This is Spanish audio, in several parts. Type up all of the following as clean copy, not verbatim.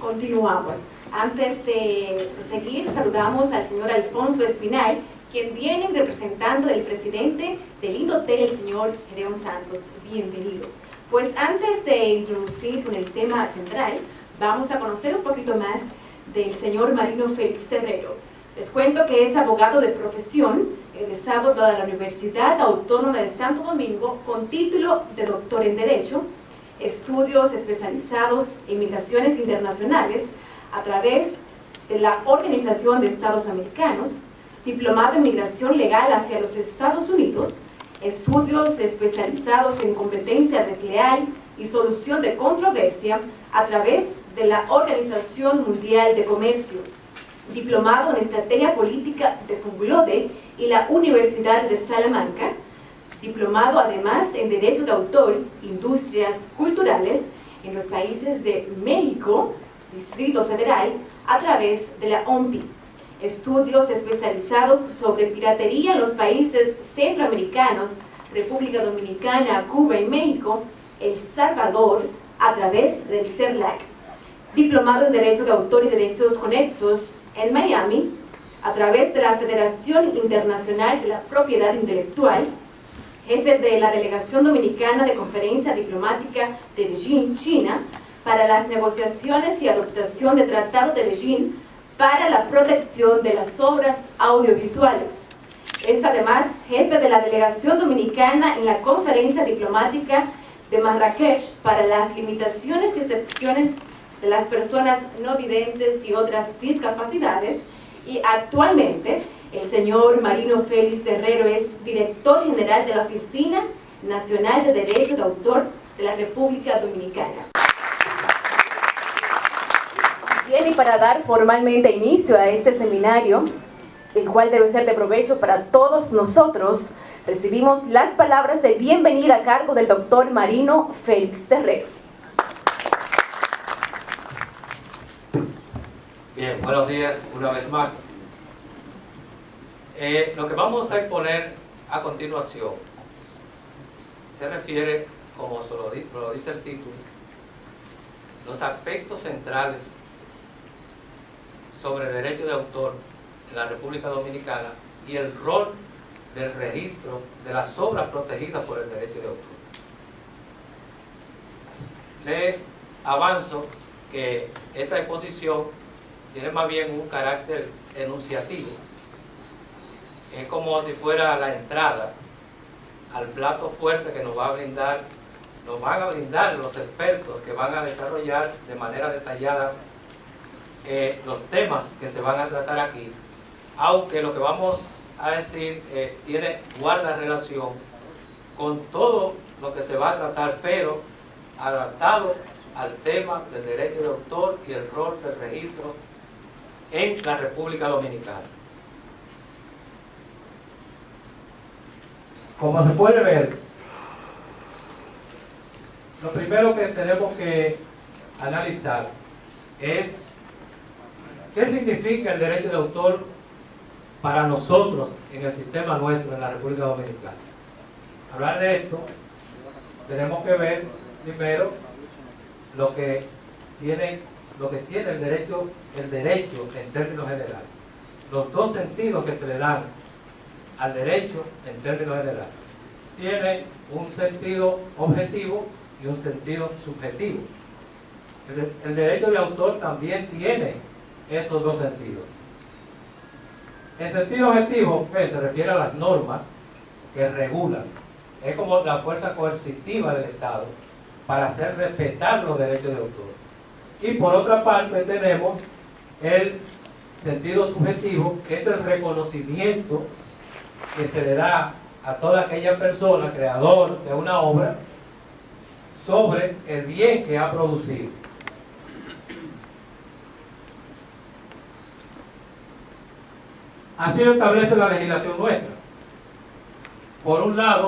Continuamos. Antes de proseguir, saludamos al señor Alfonso Espinal, quien viene representando del presidente del Indotel, el señor Gedeón Santos. Bienvenido. Pues antes de introducir con el tema central, vamos a conocer un poquito más del señor Marino Félix Terrero. Les cuento que es abogado de profesión, egresado de la Universidad Autónoma de Santo Domingo, con título de doctor en Derecho, estudios especializados en migraciones internacionales a través de la Organización de Estados Americanos, diplomado en migración legal hacia los Estados Unidos, estudios especializados en competencia desleal y solución de controversia a través de la Organización Mundial de Comercio, diplomado en estrategia política de Funglode y la Universidad de Salamanca, diplomado además en Derecho de Autor, Industrias Culturales en los países de México, Distrito Federal, a través de la OMPI. Estudios especializados sobre piratería en los países centroamericanos, República Dominicana, Cuba y México, El Salvador, a través del CERLAC. Diplomado en Derecho de Autor y Derechos Conexos en Miami, a través de la Federación Internacional de la Propiedad Intelectual, jefe de la Delegación Dominicana de Conferencia Diplomática de Beijing, China, para las negociaciones y adoptación de Tratado de Beijing para la protección de las obras audiovisuales. Es además jefe de la Delegación Dominicana en la Conferencia Diplomática de Marrakech para las limitaciones y excepciones de las personas no videntes y otras discapacidades, y actualmente el señor Marino Félix Terrero es director general de la Oficina Nacional de Derecho de Autor de la República Dominicana. Bien, y para dar formalmente inicio a este seminario, el cual debe ser de provecho para todos nosotros, recibimos las palabras de bienvenida a cargo del doctor Marino Félix Terrero. Bien, buenos días una vez más. Lo que vamos a exponer a continuación se refiere, como lo dice el título, los aspectos centrales sobre derecho de autor en la República Dominicana y el rol del registro de las obras protegidas por el derecho de autor. Les avanzo que esta exposición tiene más bien un carácter enunciativo. Es como si fuera la entrada al plato fuerte que nos van a brindar los expertos que van a desarrollar de manera detallada los temas que se van a tratar aquí, aunque lo que vamos a decir guarda relación con todo lo que se va a tratar, pero adaptado al tema del derecho de autor y el rol del registro en la República Dominicana. Como se puede ver, lo primero que tenemos que analizar es qué significa el derecho de autor para nosotros en el sistema nuestro en la República Dominicana. Hablar de esto, tenemos que ver primero lo que tiene el derecho en términos generales. Los dos sentidos que se le dan al derecho en términos generales. Tiene un sentido objetivo y un sentido subjetivo. El derecho de autor también tiene esos dos sentidos. El sentido objetivo se refiere a las normas que regulan. Es como la fuerza coercitiva del Estado para hacer respetar los derechos de autor. Y por otra parte tenemos el sentido subjetivo, que es el reconocimiento que se le da a toda aquella persona, creador de una obra, sobre el bien que ha producido. Así lo establece la legislación nuestra. Por un lado,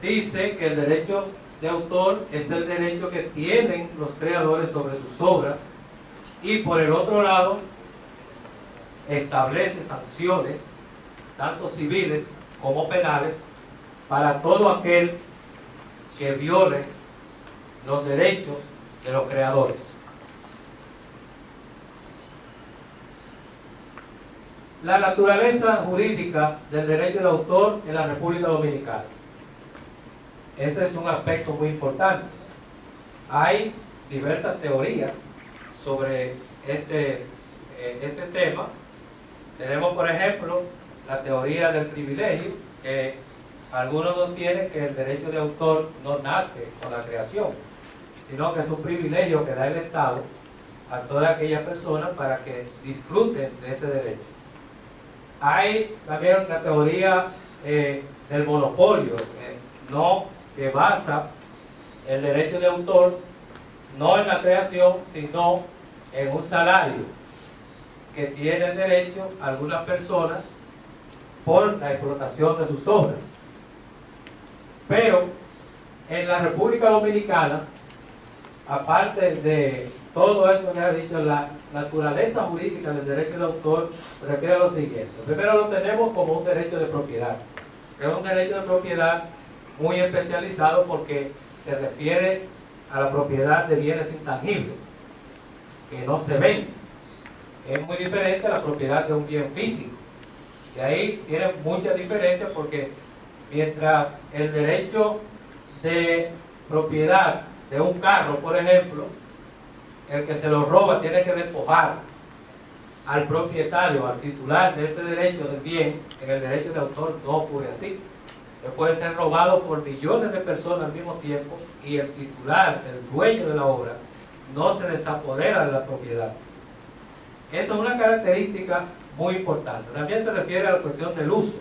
dice que el derecho de autor es el derecho que tienen los creadores sobre sus obras, y por el otro lado, establece sanciones, tanto civiles como penales, para todo aquel que viole los derechos de los creadores. La naturaleza jurídica del derecho de autor en la República Dominicana. Ese es un aspecto muy importante. Hay diversas teorías sobre este tema. Tenemos, por ejemplo, la teoría del privilegio, que algunos sostienen que el derecho de autor no nace con la creación, sino que es un privilegio que da el Estado a todas aquellas personas para que disfruten de ese derecho. Hay también la teoría del monopolio, que basa el derecho de autor no en la creación, sino en un salario que tienen derecho algunas personas por la explotación de sus obras. Pero en la República Dominicana, aparte de todo eso que ha dicho, la naturaleza jurídica del derecho de autor refiere a lo siguiente. Primero lo tenemos como un derecho de propiedad, que es un derecho de propiedad muy especializado porque se refiere a la propiedad de bienes intangibles, que no se ven. Es muy diferente a la propiedad de un bien físico. Y ahí tiene mucha diferencia porque mientras el derecho de propiedad de un carro, por ejemplo, el que se lo roba tiene que despojar al propietario, al titular de ese derecho del bien, en el derecho de autor no ocurre así. Que puede ser robado por millones de personas al mismo tiempo y el titular, el dueño de la obra, no se desapodera de la propiedad. Esa es una característica muy importante. También se refiere a la cuestión del uso.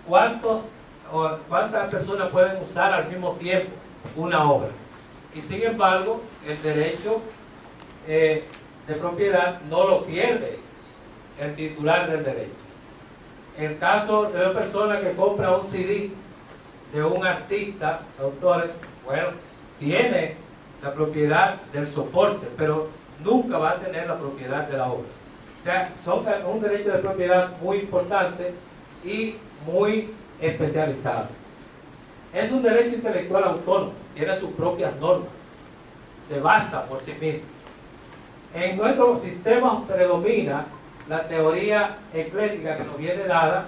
¿Cuántas personas pueden usar al mismo tiempo una obra? Y sin embargo, el derecho de propiedad no lo pierde el titular del derecho. En el caso de una persona que compra un CD de un artista, autores, bueno, tiene la propiedad del soporte, pero nunca va a tener la propiedad de la obra. O sea, son un derecho de propiedad muy importante y muy especializado. Es un derecho intelectual autónomo, tiene sus propias normas, se basta por sí mismo. En nuestro sistema predomina la teoría ecléctica que nos viene dada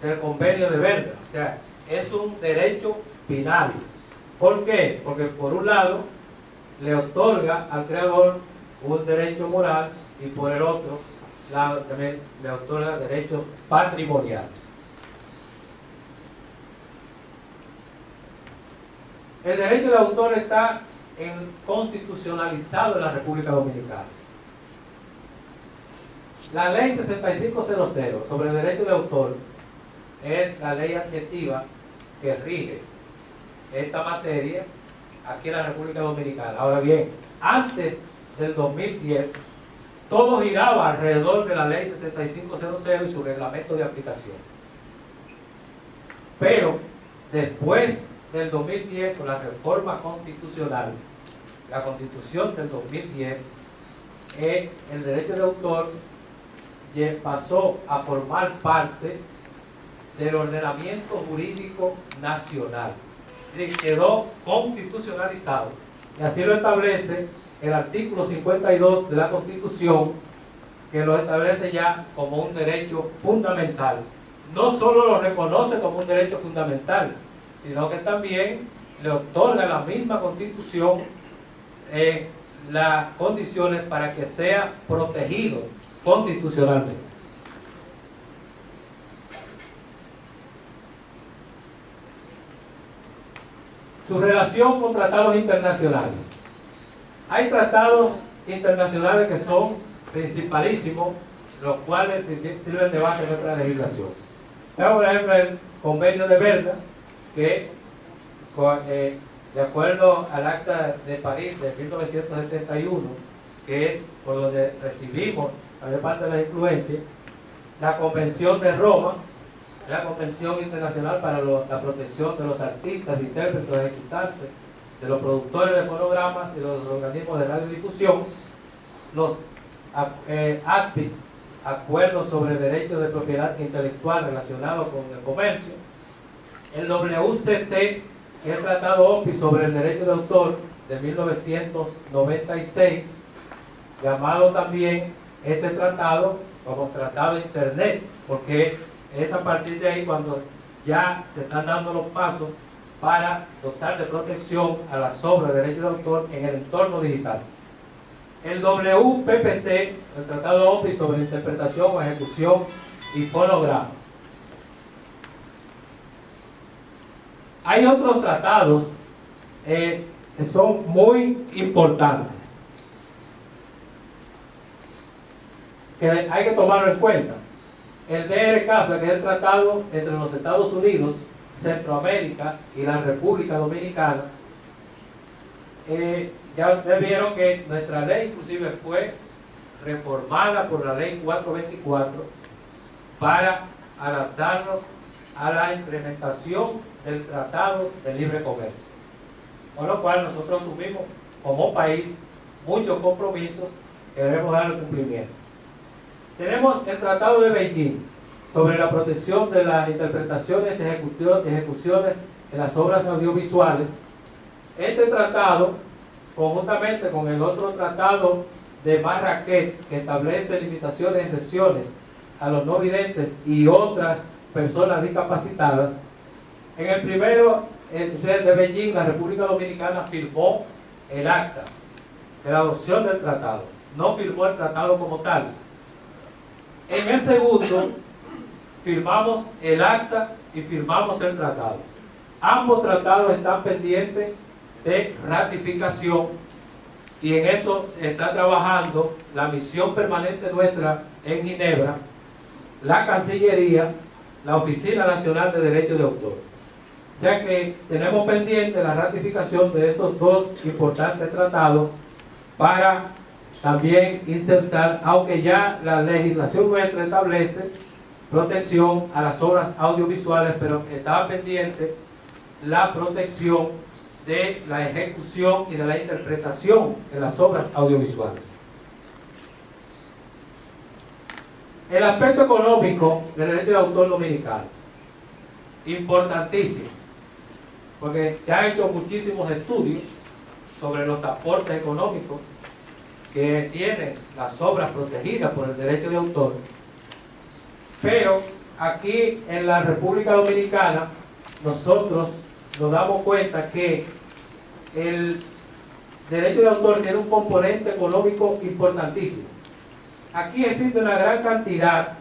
del convenio de Berna. O sea, es un derecho binario. ¿Por qué? Porque por un lado le otorga al creador un derecho moral y por el otro lado también le otorga derechos patrimoniales. El derecho de autor está constitucionalizado en la República Dominicana. La ley 6500 sobre el derecho de autor es la ley adjetiva que rige esta materia aquí en la República Dominicana. Ahora bien, antes del 2010, todo giraba alrededor de la ley 6500 y su reglamento de aplicación. Pero después del 2010, con la reforma constitucional, la Constitución del 2010, el derecho de autor pasó a formar parte del ordenamiento jurídico nacional. Quedó constitucionalizado y así lo establece el artículo 52 de la Constitución, que lo establece ya como un derecho fundamental. No solo lo reconoce como un derecho fundamental, sino que también le otorga a la misma Constitución las condiciones para que sea protegido constitucionalmente. Su relación con tratados internacionales. Hay tratados internacionales que son principalísimos, los cuales sirven de base a nuestra legislación. Por ejemplo, el Convenio de Berna, que de acuerdo al Acta de París de 1971, que es por donde recibimos la parte de la influencia, la Convención de Roma, la Convención Internacional para la Protección de los Artistas, Intérpretes, Ejecutantes, de los productores de fonogramas y los organismos de radiodifusión, los ACPI, Acuerdos sobre Derechos de Propiedad Intelectual relacionados con el comercio, el WCT, que es el Tratado OPI sobre el Derecho de Autor de 1996, llamado también este tratado como tratado de Internet, porque es a partir de ahí cuando ya se están dando los pasos para dotar de protección a las obras de derecho de autor en el entorno digital. El WPPT, el Tratado OPI sobre interpretación o ejecución y fonograma. Hay otros tratados que son muy importantes, que hay que tomarlo en cuenta. El DRCAFTA, que es el tratado entre los Estados Unidos, Centroamérica y la República Dominicana. Ya ustedes vieron que nuestra ley inclusive fue reformada por la ley 424 para adaptarnos a la implementación del Tratado de Libre Comercio. Con lo cual nosotros asumimos como país muchos compromisos que debemos dar cumplimiento. Tenemos el Tratado de Beijing sobre la protección de las interpretaciones y ejecuciones de las obras audiovisuales. Este tratado, conjuntamente con el otro tratado de Marrakech, que establece limitaciones y excepciones a los no videntes y otras personas discapacitadas, en el primero de Beijing, la República Dominicana firmó el acta de la adopción del tratado, no firmó el tratado como tal. En el segundo, firmamos el acta y firmamos el tratado. Ambos tratados están pendientes de ratificación y en eso está trabajando la misión permanente nuestra en Ginebra, la Cancillería, la Oficina Nacional de Derechos de Autor. O sea que tenemos pendiente la ratificación de esos dos importantes tratados para también insertar, aunque ya la legislación nuestra establece protección a las obras audiovisuales, pero estaba pendiente la protección de la ejecución y de la interpretación de las obras audiovisuales. El aspecto económico del derecho de autor dominicano, importantísimo, porque se han hecho muchísimos estudios sobre los aportes económicos que tienen las obras protegidas por el derecho de autor, pero aquí en la República Dominicana nosotros nos damos cuenta que el derecho de autor tiene un componente económico importantísimo. Aquí existe una gran cantidad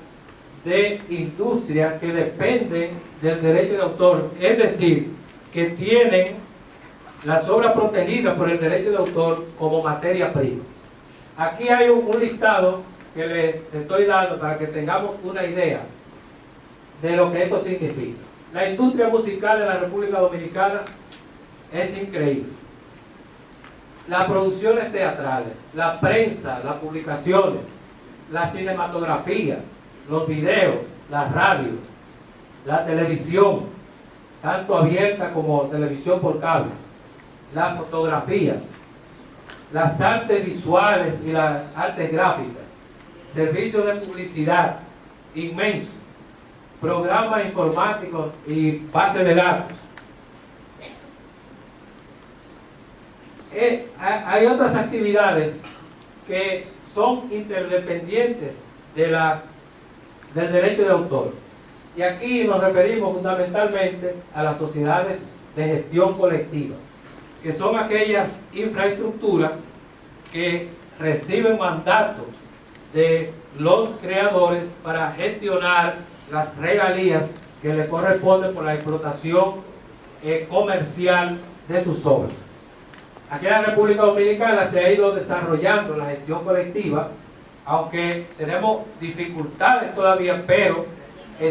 de industrias que dependen del derecho de autor, es decir, que tienen las obras protegidas por el derecho de autor como materia prima. Aquí hay un listado que les estoy dando para que tengamos una idea de lo que esto significa. La industria musical en la República Dominicana es increíble. Las producciones teatrales, la prensa, las publicaciones, la cinematografía, los videos, la radio, la televisión, tanto abierta como televisión por cable, la fotografía, las artes visuales y las artes gráficas, servicios de publicidad inmensos, programas informáticos y bases de datos. Hay otras actividades que son interdependientes del derecho de autor. Y aquí nos referimos fundamentalmente a las sociedades de gestión colectiva, que son aquellas infraestructuras que reciben mandato de los creadores para gestionar las regalías que le corresponden por la explotación comercial de sus obras. Aquí en la República Dominicana se ha ido desarrollando la gestión colectiva, aunque tenemos dificultades todavía, pero se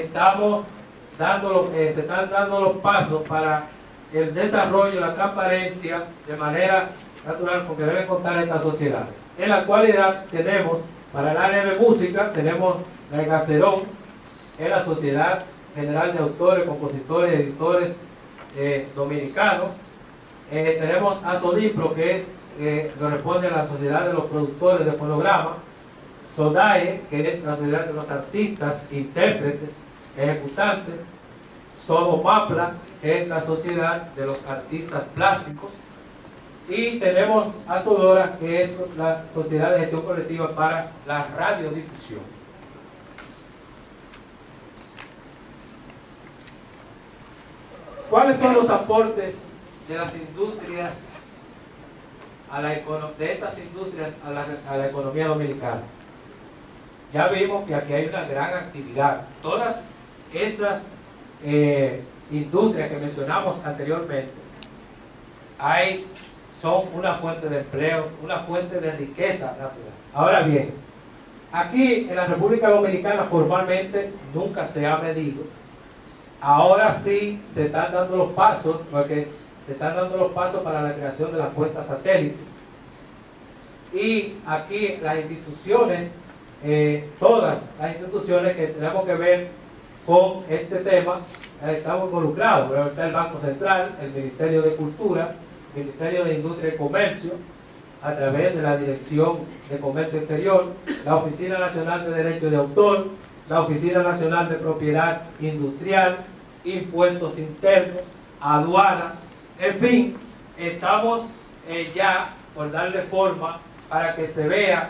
están dando los pasos para el desarrollo, la transparencia de manera natural, porque deben contar estas sociedades. En la actualidad tenemos, para el área de música, tenemos la Gacerón, es la Sociedad General de Autores, Compositores y Editores Dominicanos. Tenemos a Sonipro, que corresponde a la Sociedad de los Productores de Fonograma, SODAE, que es la Sociedad de los Artistas, Intérpretes, Ejecutantes, SODOMAPLA, que es la Sociedad de los Artistas Plásticos, Y tenemos a Sodora, que es la Sociedad de Gestión Colectiva para la Radiodifusión. ¿Cuáles son los aportes de las industrias de estas industrias a la economía dominicana? Ya vimos que aquí hay una gran actividad. Todas esas industrias que mencionamos anteriormente son una fuente de empleo, una fuente de riqueza natural. Ahora bien, aquí en la República Dominicana formalmente nunca se ha medido. Ahora sí se están dando los pasos, porque se están dando los pasos para la creación de las cuentas satélites. Y aquí las instituciones, todas las instituciones que tenemos que ver con este tema, estamos involucrados. Está el Banco Central, el Ministerio de Cultura, el Ministerio de Industria y Comercio, a través de la Dirección de Comercio Exterior, la Oficina Nacional de Derechos de Autor, la Oficina Nacional de Propiedad Industrial, Impuestos Internos, Aduanas, en fin, estamos ya por darle forma para que se vea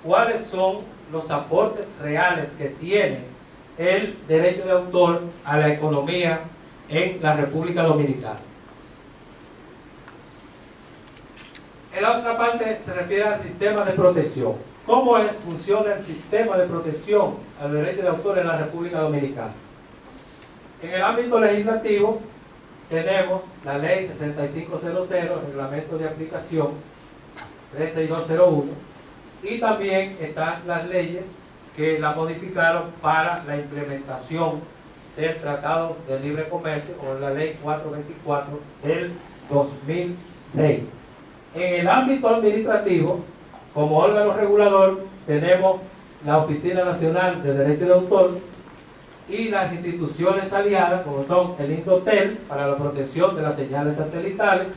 cuáles son los aportes reales que tiene el derecho de autor a la economía en la República Dominicana. En la otra parte se refiere al sistema de protección. ¿Cómo funciona el sistema de protección al derecho de autor en la República Dominicana? En el ámbito legislativo tenemos la ley 6500, el reglamento de aplicación 13201, y también están las leyes que la modificaron para la implementación del Tratado de Libre Comercio, o la ley 424 del 2006. En el ámbito administrativo, como órgano regulador, tenemos la Oficina Nacional de Derecho de Autor y las instituciones aliadas, como son el Indotel, para la protección de las señales satelitales,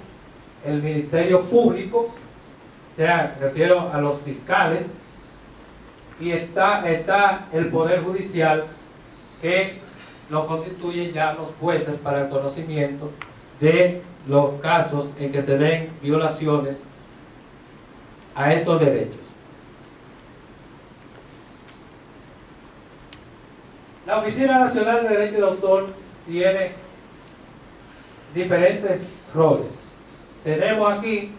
el Ministerio Público, o sea, me refiero a los fiscales, y está el Poder Judicial, que lo constituyen ya los jueces para el conocimiento de los casos en que se den violaciones a estos derechos. La Oficina Nacional de Derecho de Autor tiene diferentes roles. Tenemos aquí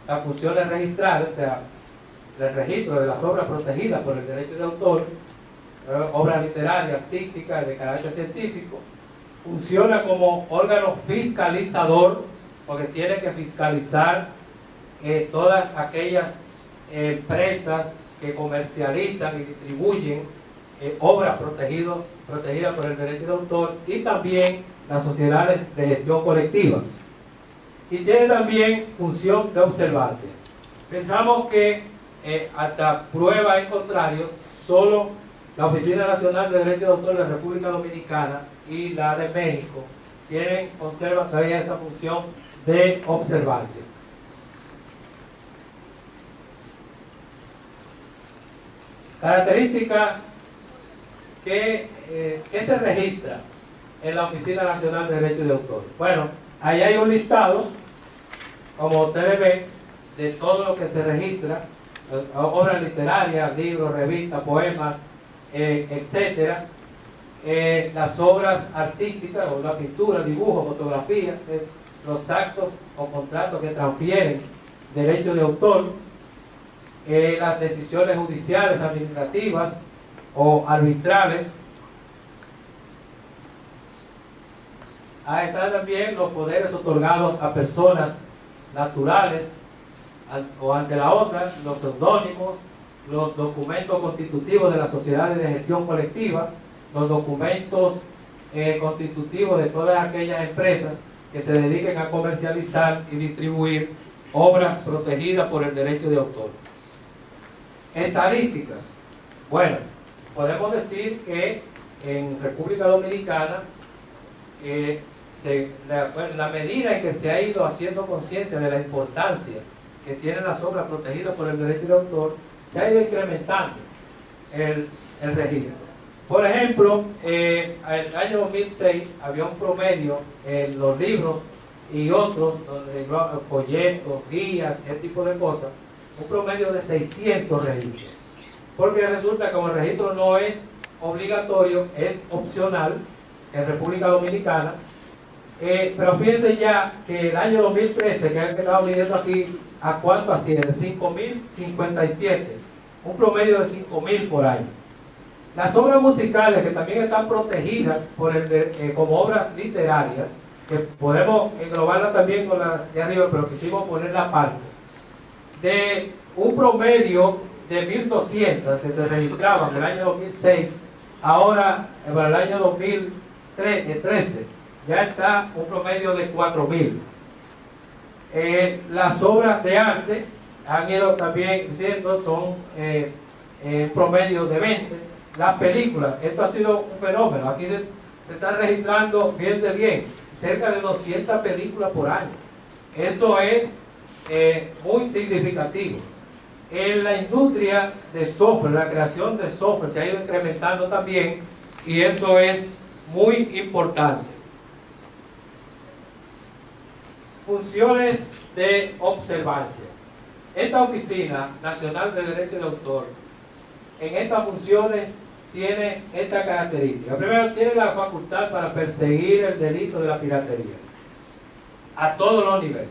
las funciones registrales, o sea, el registro de las obras protegidas por el derecho de autor, obras literarias, artísticas, de carácter científico. Funciona como órgano fiscalizador, porque tiene que fiscalizar todas aquellas empresas que comercializan y distribuyen obras protegidas por el derecho de autor, y también las sociedades de gestión colectiva. Y tiene también función de observancia. Pensamos que hasta prueba en contrario, solo la Oficina Nacional de Derecho de Autor de la República Dominicana y la de México conservan todavía esa función de observancia. Característica que se registra en la Oficina Nacional de Derecho de Autor. Bueno, ahí hay un listado, como ustedes ven, de todo lo que se registra, obras literarias, libros, revistas, poemas, etcétera. Las obras artísticas, o la pintura, dibujo, fotografía, los actos o contratos que transfieren derecho de autor, las decisiones judiciales, administrativas o arbitrales. Ahí están también los poderes otorgados a personas naturales o ante la otra, los seudónimos, los documentos constitutivos de las sociedades de gestión colectiva, los documentos constitutivos de todas aquellas empresas que se dediquen a comercializar y distribuir obras protegidas por el derecho de autor. Estadísticas. Bueno, podemos decir que en República Dominicana, la medida en que se ha ido haciendo conciencia de la importancia que tienen las obras protegidas por el derecho de autor, se ha ido incrementando el registro. Por ejemplo, en el año 2006 había un promedio en los libros y otros, donde folletos, guías, ese tipo de cosas, un promedio de 600 registros. Porque resulta que como el registro no es obligatorio, es opcional en República Dominicana, pero fíjense ya que el año 2013, que es el que estamos viendo aquí, ¿a cuánto asciende? 5.057, un promedio de 5.000 por año. Las obras musicales, que también están protegidas por como obras literarias, que podemos englobarlas también con la de arriba, pero quisimos poner la parte, de un promedio de 1.200 que se registraban en el año 2006, ahora para el año 2013 ya está un promedio de 4.000. Las obras de arte han ido también diciendo, son un promedio de 20. Las películas, esto ha sido un fenómeno. Aquí se están registrando, fíjense bien, cerca de 200 películas por año. Eso es muy significativo. En la industria de software, la creación de software se ha ido incrementando también, y eso es muy importante. Funciones de observancia. Esta Oficina Nacional de Derecho de Autor, en estas funciones tiene esta característica. Primero, tiene la facultad para perseguir el delito de la piratería a todos los niveles.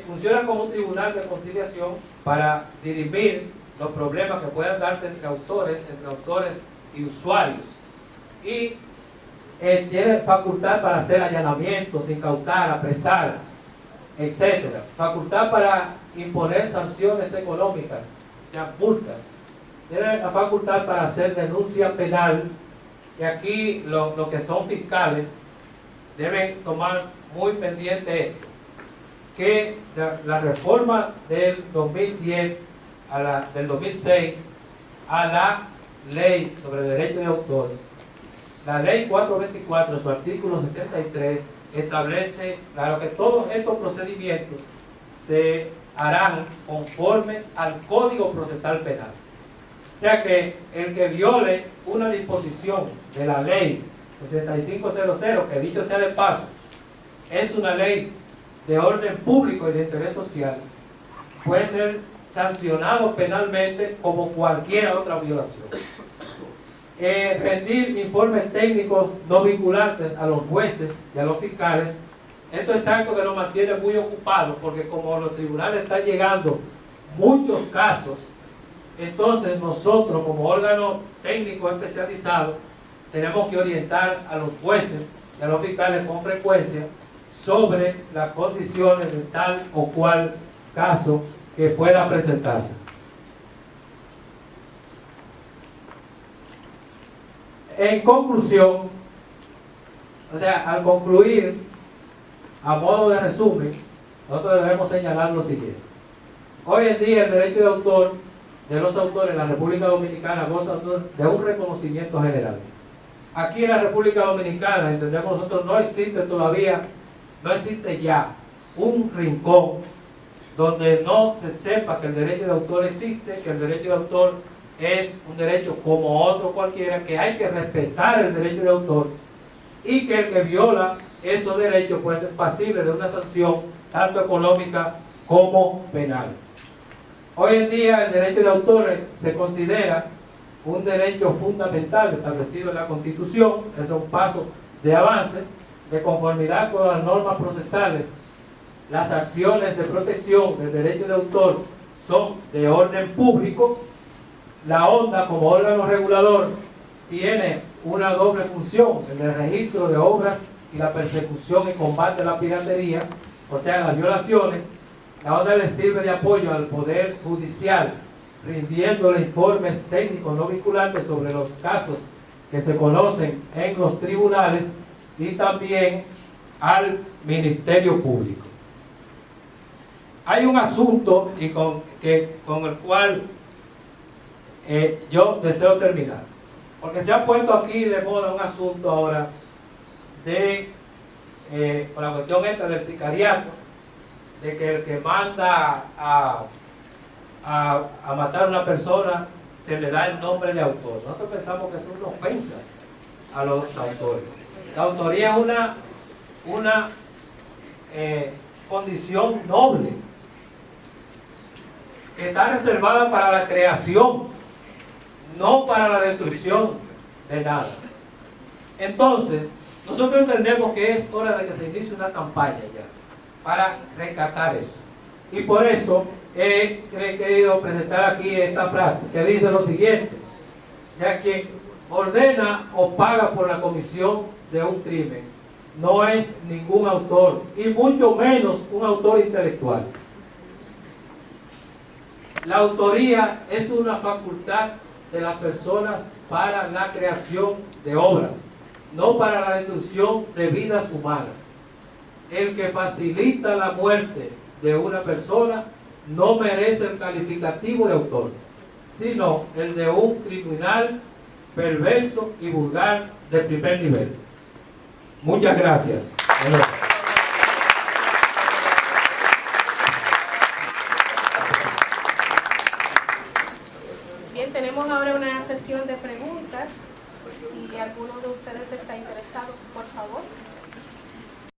Funciona como un tribunal de conciliación para dirimir los problemas que puedan darse entre autores y usuarios. Y tiene facultad para hacer allanamientos, incautar, apresar, etc. Facultad para imponer sanciones económicas, o sea, multas. Tiene la facultad para hacer denuncia penal, y aquí lo que son fiscales deben tomar muy pendiente esto, que la reforma del 2010 del 2006 a la ley sobre derecho de autor, la ley 424, su artículo 63, establece, claro, que todos estos procedimientos se harán conforme al Código Procesal Penal. O sea que el que viole una disposición de la ley 6500, que dicho sea de paso, es una ley de orden público y de interés social, puede ser sancionado penalmente como cualquier otra violación. Rendir informes técnicos no vinculantes a los jueces y a los fiscales. Esto es algo que nos mantiene muy ocupados, porque como los tribunales están llegando muchos casos, entonces nosotros como órgano técnico especializado tenemos que orientar a los jueces y a los fiscales con frecuencia sobre las condiciones de tal o cual caso que pueda presentarse. En conclusión, o sea, al concluir, a modo de resumen, nosotros debemos señalar lo siguiente. Hoy en día el derecho de autor de los autores en la República Dominicana goza de un reconocimiento general. Aquí en la República Dominicana, entendemos nosotros, no existe ya un rincón donde no se sepa que el derecho de autor existe, que el derecho de autor es un derecho como otro cualquiera, que hay que respetar el derecho de autor, y que el que viola esos derechos puede ser pasible de una sanción tanto económica como penal. Hoy en día el derecho de autor se considera un derecho fundamental establecido en la Constitución. Es un paso de avance, de conformidad con las normas procesales. Las acciones de protección del derecho de autor son de orden público. La ONDA, como órgano regulador, tiene una doble función, el de registro de obras y la persecución y combate a la piratería, o sea, las violaciones. La ONDA le sirve de apoyo al Poder Judicial, rindiéndole informes técnicos no vinculantes sobre los casos que se conocen en los tribunales, y también al Ministerio Público. Hay un asunto con el cual yo deseo terminar, porque se ha puesto aquí de moda un asunto ahora con la cuestión esta del sicariato, de que el que manda a matar a una persona se le da el nombre de autor. Nosotros pensamos que es una ofensa a los autores. La autoría es condición noble, que está reservada para la creación, no para la destrucción de nada. Entonces, nosotros entendemos que es hora de que se inicie una campaña ya para rescatar eso. Y por eso he querido presentar aquí esta frase que dice lo siguiente: ya quien ordena o paga por la comisión de un crimen no es ningún autor, y mucho menos un autor intelectual. La autoría es una facultad de las personas para la creación de obras, no para la destrucción de vidas humanas. El que facilita la muerte de una persona no merece el calificativo de autor, sino el de un criminal perverso y vulgar de primer nivel. Muchas gracias. Bien, tenemos ahora una sesión de preguntas. Si alguno de ustedes está interesado